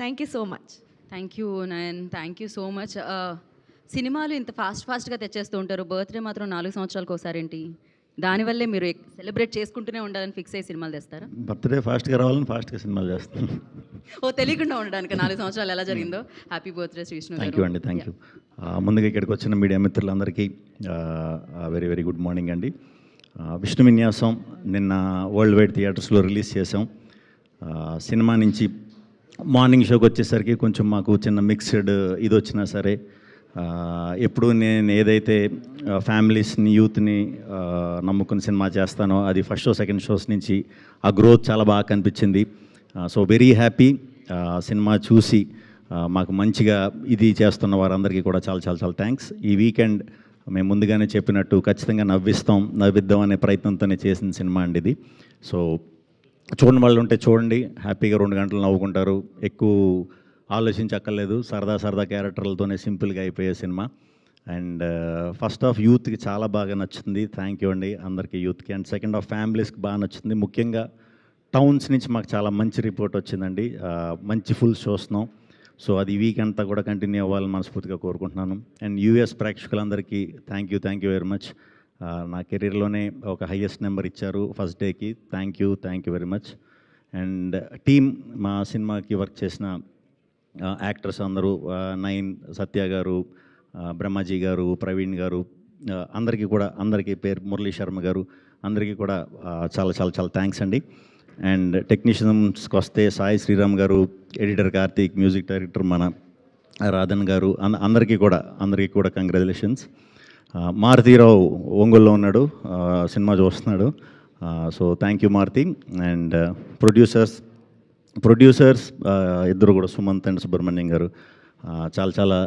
Thank you so much. Thank you Nayan, thank you so much. సినిమాలు ఇంత ఫాస్ట్గా తెచ్చేస్తూ ఉంటారు, బర్త్డే మాత్రం 4 సంవత్సరాలకు ఒకసారి ఏంటి? దానివల్లే మీరు సెలబ్రేట్ చేసుకుంటూనే ఉండాలని ఫిక్స్ అయ్యి సినిమాలు తెస్తారా? బర్త్డే ఫాస్ట్గా రావాలని ఫాస్ట్గా సినిమాలు చేస్తాను. తెలియకుండా ఉండడానికి 4 సంవత్సరాలు ఎలా జరిగిందో. Happy birthday Shri Vishnu. Thank you అండి, థ్యాంక్ యూ. ముందుగా ఇక్కడికి వచ్చిన మీడియా మిత్రులందరికీ వెరీ వెరీ గుడ్ మార్నింగ్ అండి. విష్ణు విన్యాసం నిన్న వరల్డ్ వైడ్ థియేటర్స్లో రిలీజ్ చేసాం. సినిమా నుంచి మార్నింగ్ షోకి వచ్చేసరికి కొంచెం మాకు చిన్న మిక్స్డ్ ఇది వచ్చినా సరే, ఎప్పుడు నేను ఏదైతే ఫ్యామిలీస్ని యూత్ని నమ్ముకుని సినిమా చేస్తానో అది ఫస్ట్ షో సెకండ్ షోస్ నుంచి ఆ గ్రోత్ చాలా బాగా కనిపించింది. So very happy. సినిమా చూసి మాకు మంచిగా ఇది చేస్తున్న వారందరికీ కూడా చాలా చాలా చాలా థ్యాంక్స్. ఈ వీకెండ్ మేము ముందుగానే చెప్పినట్టు ఖచ్చితంగా నవ్విద్దాం అనే ప్రయత్నంతోనే చేసిన సినిమా అండి ఇది. సో చూడని వాళ్ళు ఉంటే చూడండి, హ్యాపీగా 2 గంటలు నవ్వుకుంటారు. ఎక్కువ ఆలోచించక్కర్లేదు, సరదా క్యారెక్టర్లతోనే సింపుల్గా అయిపోయే సినిమా. అండ్ ఫస్ట్ హాఫ్ యూత్కి చాలా బాగా నచ్చింది, థ్యాంక్ యూ అండి అందరికీ యూత్కి. అండ్ సెకండ్ హాఫ్ ఫ్యామిలీస్కి బాగా నచ్చింది. ముఖ్యంగా టౌన్స్ నుంచి మాకు చాలా మంచి రిపోర్ట్ వచ్చిందండి, మంచి ఫుల్ చూస్తున్నాం. సో అది వీక్ అంతా కూడా కంటిన్యూ అవ్వాలని మనస్ఫూర్తిగా కోరుకుంటున్నాను. అండ్ యూఎస్ ప్రేక్షకులందరికీ థ్యాంక్ యూ వెరీ మచ్. నా కెరీర్లోనే ఒక హైయెస్ట్ నెంబర్ ఇచ్చారు ఫస్ట్ డేకి, thank you very much. And team, మా సినిమాకి వర్క్ చేసిన యాక్టర్స్ అందరూ, నయన్, సత్య గారు, బ్రహ్మాజీ గారు, ప్రవీణ్ గారు, అందరికీ పేరు మురళీ శర్మ గారు, అందరికీ కూడా చాలా చాలా చాలా థ్యాంక్స్ అండి. అండ్ టెక్నీషియన్స్కి వస్తే సాయి శ్రీరామ్ గారు, ఎడిటర్ కార్తీక్, మ్యూజిక్ డైరెక్టర్ మన రాధన్ గారు, అందరికీ కూడా కంగ్రాచులేషన్స్. మారుతీరావు ఒంగోలులో ఉన్నాడు, సినిమా చూస్తున్నాడు. So thank you Maruti. And producers ఇద్దరు కూడా, సుమంత్ అండ్ సుబ్రహ్మణ్యం గారు, చాలా చాలా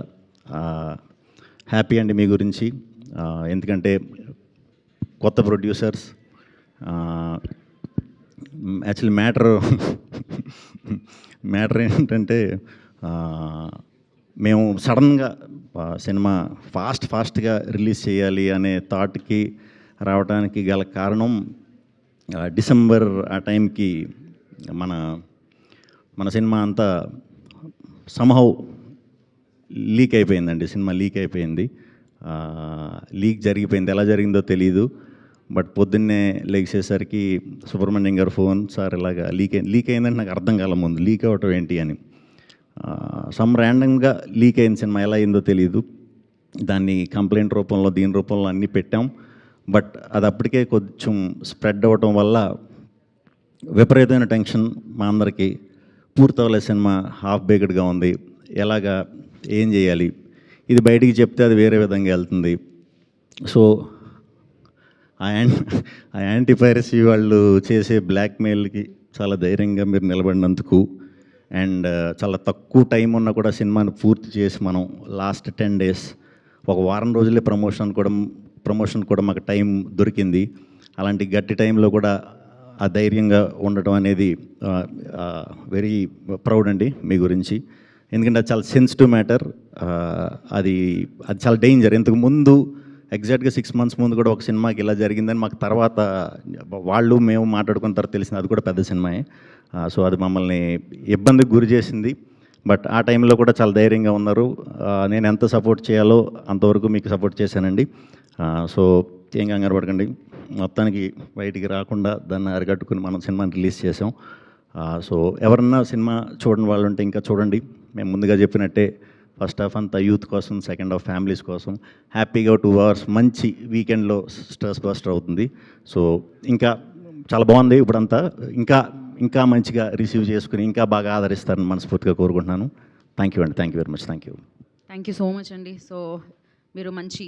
హ్యాపీ అండి మీ గురించి. ఎందుకంటే కొత్త ప్రొడ్యూసర్స్, యాక్చువల్లీ మ్యాటర్ ఏంటంటే మేము సడన్గా సినిమా ఫాస్ట్గా రిలీజ్ చేయాలి అనే థాట్కి రావడానికి గల కారణం, డిసెంబర్ ఆ టైంకి మన సినిమా అంతా సమ్హౌ లీక్ అయిపోయిందండి. సినిమా లీక్ అయిపోయింది, లీక్ జరిగిపోయింది. ఎలా జరిగిందో తెలీదు. బట్ పొద్దున్నే లేచేసరికి సుబ్రహ్మణ్యం గారు ఫోన్, సార్ ఇలాగా లీక్ అయిందంటే నాకు అర్థం కాల ముందు లీక్ అవ్వటం ఏంటి అని. ర్యాండమ్గా లీక్ అయిన సినిమా ఎలా అయిందో తెలియదు. దాన్ని కంప్లైంట్ రూపంలో దీని రూపంలో అన్నీ పెట్టాం. బట్ అది అప్పటికే కొంచెం స్ప్రెడ్ అవ్వటం వల్ల విపరీతమైన టెన్షన్ మా అందరికీ. పూర్తవలేదు, సినిమా హాఫ్ బేక్డ్గా ఉంది, ఏం చేయాలి, ఇది బయటికి చెప్తే అది వేరే విధంగా వెళ్తుంది. సో ఆ యాంటీ పైరసీ వాళ్ళు చేసే బ్లాక్మెయిల్కి చాలా ధైర్యంగా మీరు నిలబడినందుకు, అండ్ చాలా తక్కువ టైం ఉన్నా కూడా సినిమాని పూర్తి చేసి మనం లాస్ట్ 10 days, ఒక వారం రోజులే ప్రమోషన్ కూడా మాకు టైం దొరికింది. అలాంటి గట్టి టైంలో కూడా ఆ ధైర్యంగా ఉండటం అనేది వెరీ ప్రౌడ్ అండి మీ గురించి. ఎందుకంటే అది చాలా సెన్సిటివ్ మ్యాటర్, అది చాలా డేంజర్. ఇంతకు ముందు ఎగ్జాక్ట్గా 6 months ముందు కూడా ఒక సినిమాకి ఇలా జరిగిందని మాకు తర్వాత మేము మాట్లాడుకున్న తర్వాత తెలిసింది, అది కూడా పెద్ద సినిమాయే. సో అది మమ్మల్ని ఇబ్బందికి గురి చేసింది. బట్ ఆ టైంలో కూడా చాలా ధైర్యంగా ఉన్నారు. నేను ఎంత సపోర్ట్ చేయాలో అంతవరకు మీకు సపోర్ట్ చేశానండి. సో ఏం కంగారు పడకండి, మొత్తానికి బయటికి రాకుండా దాన్ని అరికట్టుకుని మనం సినిమాని రిలీజ్ చేసాం. సో ఎవరన్నా సినిమా చూడని వాళ్ళు ఉంటే ఇంకా చూడండి. మేము ముందుగా చెప్పినట్టే ఫస్ట్ హాఫ్ అంతా యూత్ కోసం, సెకండ్ హాఫ్ ఫ్యామిలీస్ కోసం. హ్యాపీగా 2 hours మంచి వీకెండ్లో స్ట్రెస్ బస్టర్ అవుతుంది. సో ఇంకా చాలా బాగుంది. ఇప్పుడంతా ఇంకా మంచిగా రిసీవ్ చేసుకుని ఇంకా బాగా ఆదరిస్తారని మనస్ఫూర్తిగా కోరుకుంటున్నాను. థ్యాంక్ యూ అండి, thank you very much. Thank you so much అండి. సో మీరు మంచి